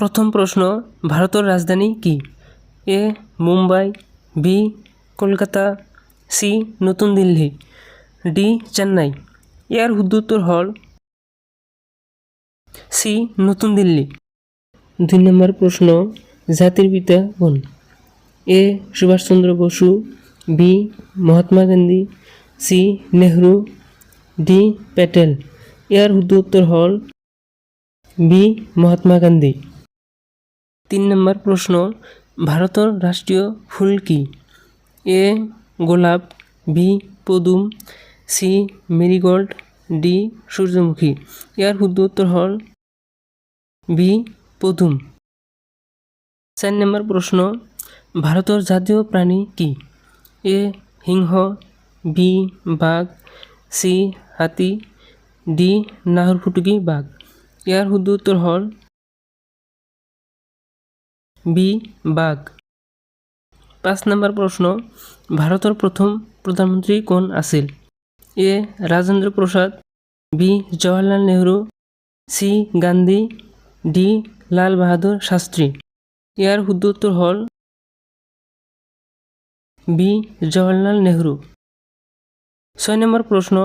প্রথম প্রশ্ন, ভারতের রাজধানী কি? এ মুম্বাই, বি কলকাতা, সি নতুন দিল্লি, ডি চেন্নাই। এর উত্তর হল সি নতুন দিল্লি। 2 নম্বর প্রশ্ন, জাতির পিতা কোন? A Subhas Chandra Bose, B Mahatma Gandhi, C Nehru, D Patel. এর উত্তর হল বি মহাত্মা গান্ধী। 3 নম্বর প্রশ্ন, ভারতের রাষ্ট্রীয় ফুল কি? এ গোলাপ, বি পদুম, সি মেরিগোল্ড, ডি সূর্যমুখী। এর উত্তর হল বি পদুম। 4 নম্বর প্রশ্ন, ভারতের জাতীয় প্রাণী কি? এ সিংহ, বি বাঘ, সি হাতি, ডি নাহরফুটুকি বাঘ। এর উত্তর হল বি বাঘ। 5 নম্বর প্রশ্ন, ভারতের প্রথম প্রধানমন্ত্রী কোন আছিল? A Rajendra Prasad, B Jawaharlal Nehru, C Gandhi, D Lal Bahadur Shastri. এর উত্তর হল বি জওয়াহরলাল নেহরু। 6 নম্বর প্রশ্ন,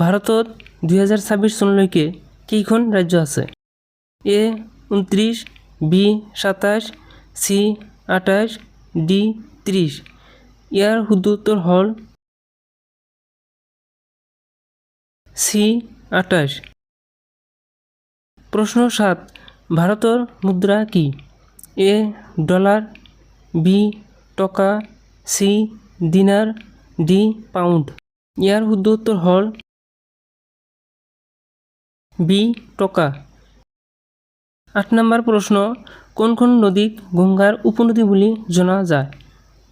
ভারতত 2026 চনলৈকে কেইখন রাজ্য আছে? এ 29, বি 27, সি 28, ডি 30। ইয়ার উত্তর হল সি 28। প্রশ্ন 7, ভারতের মুদ্রা কি? এ ডলার, বি টাকা, সি দিনার, ডি পাউন্ড। ইয়ার উত্তর হল বি টাকা। 8 নম্বর প্রশ্ন, কোন কোন নদীক গঙ্গার উপনদী বলে জানা যায়?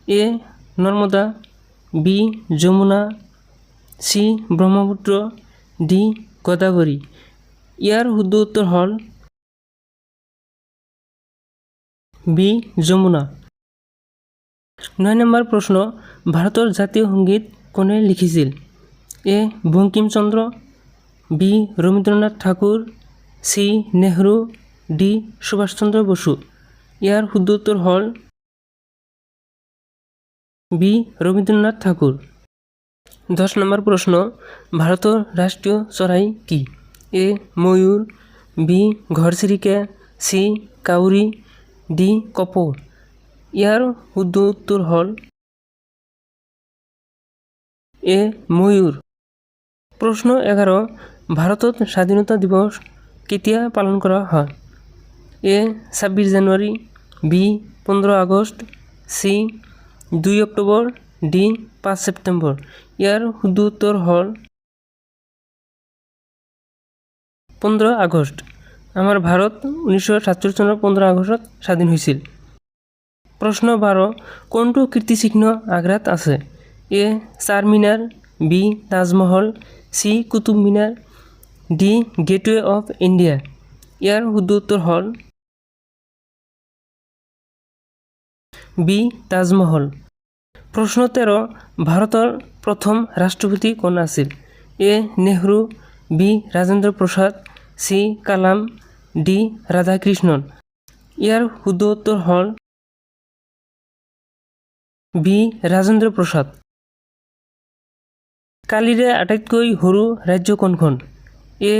A Narmada, B Yamuna, C Brahmaputra, D Godavari. ইয়ার উত্তর হল বি যমুনা। 9 নম্বর প্রশ্ন, ভারতের জাতীয় সঙ্গীত কোনে লিখিছিল? এ বঙ্কিমচন্দ্র, বি রবীন্দ্রনাথ ঠাকুর, সি নেহরু, ডি সুভাষচন্দ্র বসু। ইয়ার উত্তর হল বি রবীন্দ্রনাথ ঠাকুর। 10 নম্বর প্রশ্ন, ভারতের রাষ্ট্রীয় চড়াই কি? এ ময়ূর, বি ঘরচিৰিকা, সি কাউৰী, ডি কপৌ। ইয়ার উত্তর হল এ ময়ূর। প্রশ্ন 11, ভারতত স্বাধীনতা দিবস কেতিয়া পালন করা হয়? A 26 January, B 15 August, C 2 October, D 5 September. ইয়ার উত্তর হল 15 আগস্ট। আমার ভারত 1947 সনের 15 আগস্টত স্বাধীন হয়েছিল। প্রশ্ন 12, কোনটো কীর্তিচিহ্ন আগ্রাত আছে? A Charminar, B Taj Mahal, C Qutub Minar, D gateway of India. ইয়ার উত্তর হল বি তাজমহল। প্রশ্ন 13, ভারতের প্রথম রাষ্ট্রপতি কোন আছিল? এ নেহরু, বি রাজেন্দ্র প্রসাদ, সি কালাম, ডি রাধাকৃষ্ণন। ইয়ার উত্তর হল বি রাজেন্দ্র প্রসাদ। কালিৰে আটাইতকৈ সৰু ৰাজ্য কোনখন? A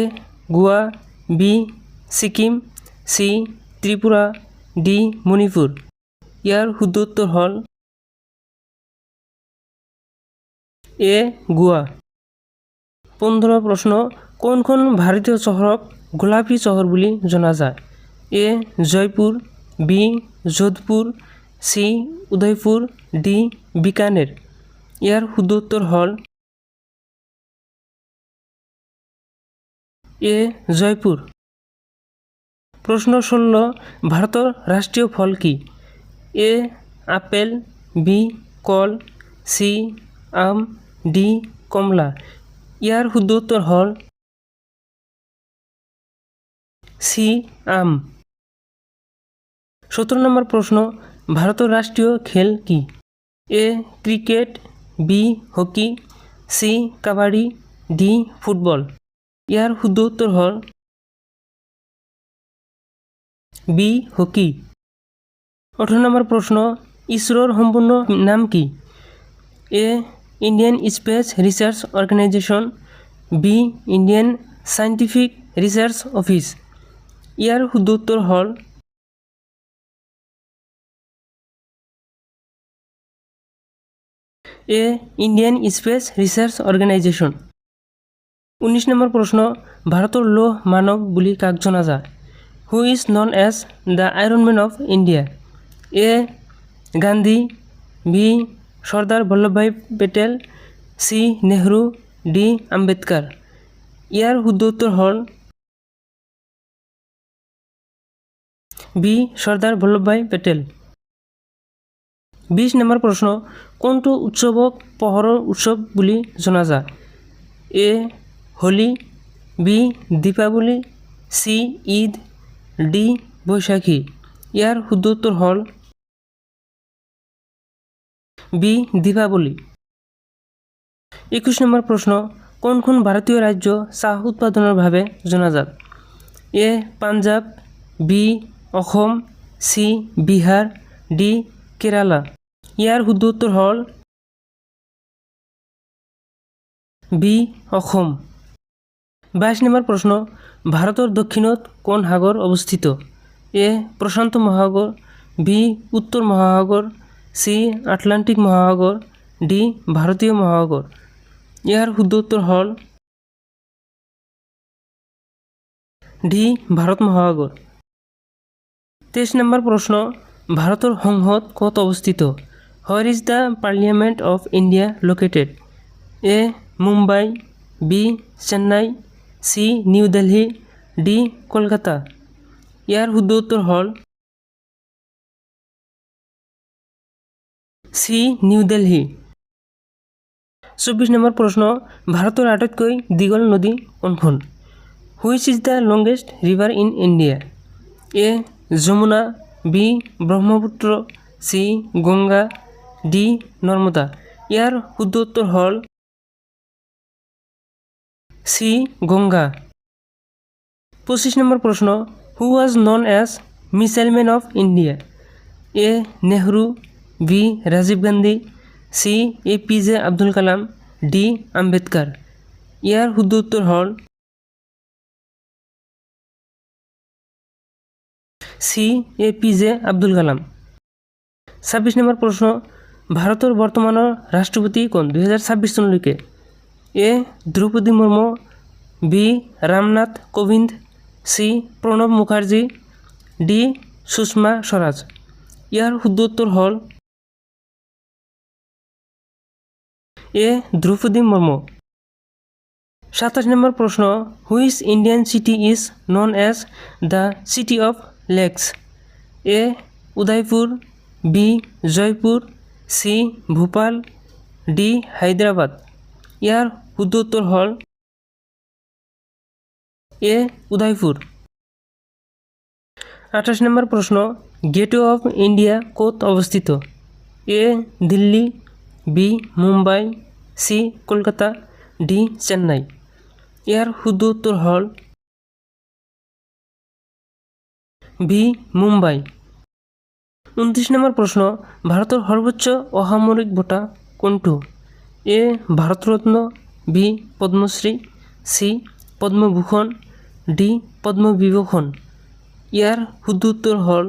Goa, B Sikkim, C Tripura, D Manipur. ইয়াৰ উত্তৰ হল এ গোৱা। 15 প্রশ্ন, কোনখন ভারতীয় চহরক গোলাপী চহর বুলি জনা যায়? A Jaipur, B Jodhpur, C Udaipur, D Bikaner. ইয়ার উত্তর হল এ জয়পুর। প্রশ্ন 16, ভারতের রাষ্ট্রীয় ফল কি? এ আপেল, বি কল, সি আম, ডি কমলা। ইয়ার উত্তর হল সি আম। 17 নম্বর প্রশ্ন, ভারতের রাষ্ট্রীয় খেল কি? A cricket, B hockey, C kabaddi, D football. ইয়ার উত্তর হল বি হকি। 18 নম্বর প্রশ্ন, ইসরোর সম্পূর্ণ নাম কি? A Indian space research organisation, B Indian scientific research office. ইয়ার শুদ্ধ উত্তর হল A Indian space research organisation. 19 number প্রশ্ন, ভারতের লৌহ মানব বুলি কাক জনা যায়? Who is known as the iron man of India? A Gandhi, B Sardar Vallabhbhai Patel, C Nehru, D Ambedkar. ইয়ার শুদ্ধ উত্তর হল বি সর্দার বল্লভভাই পেটেল। 20 নম্বৰ প্ৰশ্ন, কোনটো উৎসৱক পোহৰৰ উৎসৱ বুলি জনা যায়? এ Holi, B Deepawali, C Eid, D Baisakhi. ইয়াৰ শুদ্ধ উত্তৰ হ'ল বি দীপাৱলী। 21 নম্বৰ প্ৰশ্ন, কোনখন ভাৰতীয় ৰাজ্য চাহ উৎপাদনৰ বাবে জনাজাত? এ পাঞ্জাৱ, বি অসম, সি বিহাৰ, ডি কেৰালা। ইয়াৰ শুদ্ধ উত্তৰ হ'ল বি অসম। 22 নম্বৰ প্ৰশ্ন, ভাৰতৰ দক্ষিণত কোন সাগৰ অৱস্থিত? এ প্ৰশান্ত মহাসাগৰ, বি উত্তৰ মহাসাগৰ, সি আটলান্টিক মহাসাগৰ, ডি ভাৰতীয় মহাসাগৰ। ইয়াৰ শুদ্ধ উত্তৰ হ'ল ডি ভাৰত মহাসাগৰ। 23 নম্বৰ প্ৰশ্ন, ভাৰতৰ সংসদ ক'ত অৱস্থিত? Where is the Parliament of India located? A Mumbai, B Chennai, C New Delhi, D Kolkata. ইয়াৰ শুদ্ধ উত্তৰ হ'ল সি নিউ দিল্লী। 24 নম্বৰ প্ৰশ্ন, ভাৰতৰ আটাইতকৈ দীঘল নদী কোনখন? Which is the longest river in India? A Yamuna, B Brahmaputra, C Ganga, D Narmada. ইয়াৰ শুদ্ধ উত্তৰ হ'ল সি গংগা। 25 নম্বৰ প্ৰশ্ন, who was known as missile man of India? A Nehru, B Rajiv Gandhi, C APJ Abdul Kalam, D Ambedkar. ইয়াৰ শুদ্ধ উত্তৰ হ'ল C APJ Abdul Kalam. 26 number প্ৰশ্ন, ভাৰতৰ বৰ্তমানৰ ৰাষ্ট্ৰপতি কোন 2026 চনলৈকে? A Droupadi Murmu, B Ramnath Kovind, C Pranab Mukherjee, D Sushma Swaraj. ইয়াৰ শুদ্ধ উত্তৰ হ'ল এ দ্ৰৌপদী মুৰ্মু। 27 নম্বৰ প্ৰশ্ন, which Indian city is known as the city of lakes? A Udaipur, B Jaipur, C Bhopal, D Hyderabad. ইয়াৰ শুদ্ধ উত্তৰ হ'ল এ উদয়পুৰ। 28 নম্বৰ প্ৰশ্ন, গেটৱে অফ ইণ্ডিয়া ক'ত অৱস্থিত? A Delhi, B Mumbai, C Kolkata, D Chennai. ইয়াৰ শুদ্ধ উত্তৰ হ'ল বি মুম্বাই। 29 নম্বৰ প্ৰশ্ন, ভাৰতৰ সৰ্বোচ্চ অসামৰিক বঁটা কোনটো? A Bharat Ratna, B Padma Shri, C Padma Bhushan, D Padma Vibhushan. ইয়াৰ শুদ্ধ উত্তৰ হ'ল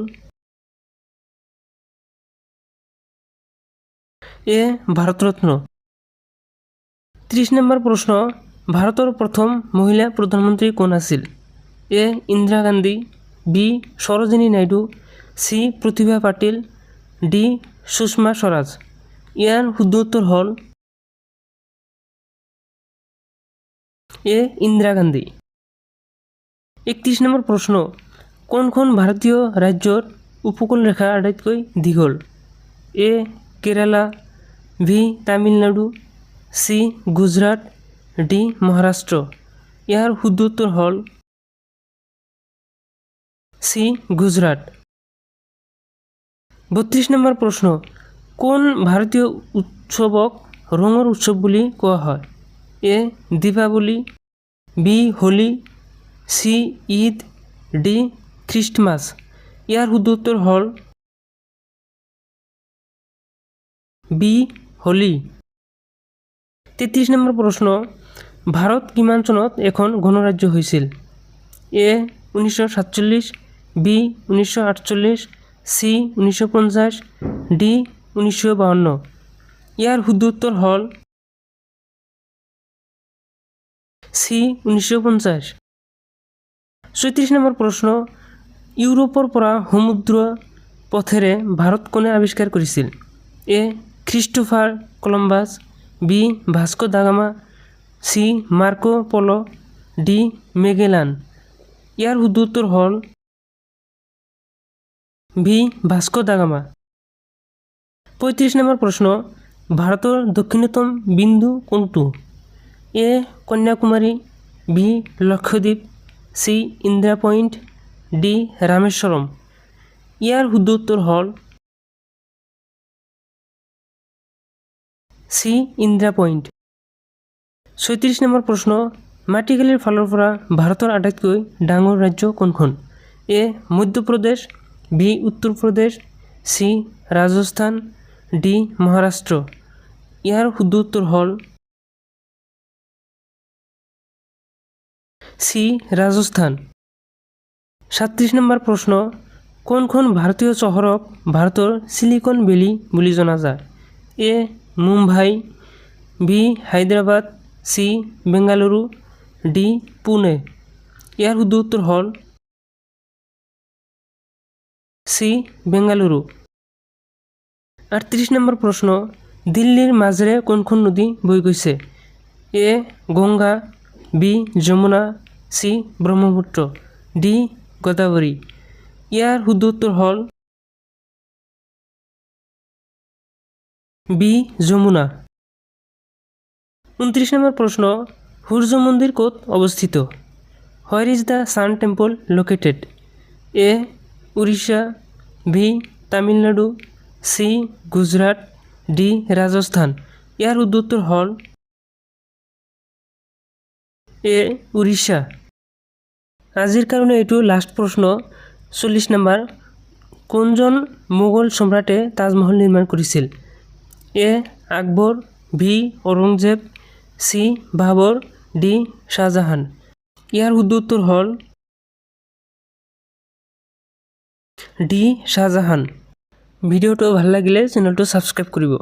এ ভাৰতৰত্ন। 30 নম্বৰ প্ৰশ্ন, ভাৰতৰ প্ৰথম মহিলা প্ৰধানমন্ত্ৰী কোন আছিল? এ ইন্দিৰা গান্ধী, বি সৰোজিনী নাইডু, সি প্ৰতিভা পাটিল, ডি সুষমা স্বৰাজ। ইয়াৰ শুদ্ধ উত্তৰ হ'ল এ ইন্দিৰা গান্ধী। 31 নম্বৰ প্ৰশ্ন, কোনখন ভাৰতীয় ৰাজ্যৰ উপকূল ৰেখা আটাইতকৈ দীঘল? A Kerala, B Tamil Nadu, C Gujarat, D Maharashtra. ইয়াৰ শুদ্ধ উত্তৰ হ'ল সি গুজৰাট। 32 নম্বৰ প্ৰশ্ন, কোন ভাৰতীয় উৎসৱক ৰঙৰ উৎসৱ বুলি কোৱা হয়? A Deepawali, B Holi, C Eid, D Christmas. ইয়াৰ শুদ্ধ উত্তৰ হ'ল বি হোলি। 33 নম্বৰ প্ৰশ্ন, ভাৰত কিমান চনত এখন গণৰাজ্য হৈছিল? এ 1947, বি 1948, চি 1950, ডি 1952। ইয়াৰ শুদ্ধ উত্তৰ হ'ল চি 1950। 34 নম্বৰ প্ৰশ্ন, ইউৰোপৰ পৰা সমুদ্ৰ পথেৰে ভাৰত কোনে আৱিষ্কাৰ কৰিছিল? A Christopher Columbus, B Vasco da Gama, C Marco Polo, D Magellan. ইয়াৰ শুদ্ধ উত্তৰ হ'ল B Vasco da Gama. 35 number প্ৰশ্ন, ভাৰতৰ দক্ষিণতম বিন্দু কোনটো? A Kanyakumari, B Lakshadweep, C Indira Point, D Rameswaram. ইয়াৰ শুদ্ধ উত্তৰ হ'ল চি ইন্দিৰা পইণ্ট। 36 নম্বৰ প্ৰশ্ন, মাটিকালিৰ ফালৰ পৰা ভাৰতৰ আটাইতকৈ ডাঙৰ ৰাজ্য কোনখন? এ মধ্যপ্ৰদেশ, বি উত্তৰ প্ৰদেশ, চি ৰাজস্থান, ডি মহাৰাষ্ট্ৰ। ইয়াৰ শুদ্ধ উত্তৰ হ'ল চি ৰাজস্থান। 37 নম্বৰ প্ৰশ্ন, কোনখন ভাৰতীয় চহৰক ভাৰতৰ চিলিকন ভেলী বুলি জনা যায়? এ মুম্বাই, বি হায়দৰাবাদ, চি বেংগালুৰু, ডি পুনে। ইয়াৰ শুদ্ধ উত্তৰ হ'ল চি বেংগালুৰু। 38 নম্বৰ প্ৰশ্ন, দিল্লীৰ মাজেৰে কোনখন নদী বৈ গৈছে? এ গংগা, বি যমুনা, চি ব্ৰহ্মপুত্ৰ, ডি গোদাবৰী। ইয়াৰ শুদ্ধ উত্তৰ হ'ল বি যমুনা। 29 নম্বৰ প্ৰশ্ন, সূৰ্য মন্দিৰ ক'ত অৱস্থিত? Where is the sun temple located? A Orissa, B Tamil Nadu, C Gujarat, D Rajasthan. ইয়াৰ শুদ্ধ উত্তৰ হ'ল এ উৰিষ্যা। আজিৰ কাৰণে এইটো লাষ্ট প্ৰশ্ন। 40 নম্বৰ, কোনজন মোগল সম্ৰাটে তাজমহল নিৰ্মাণ কৰিছিল? এ আকবৰ, বি ঔৰংজেব, চি বাবৰ, ডি শ্বাহজাহান। ইয়াৰ শুদ্ধ উত্তৰ হ'ল ডি শ্বাহজাহান। ভিডিঅ'টো ভাল লাগিলে চেনেলটো ছাবস্ক্ৰাইব কৰিব।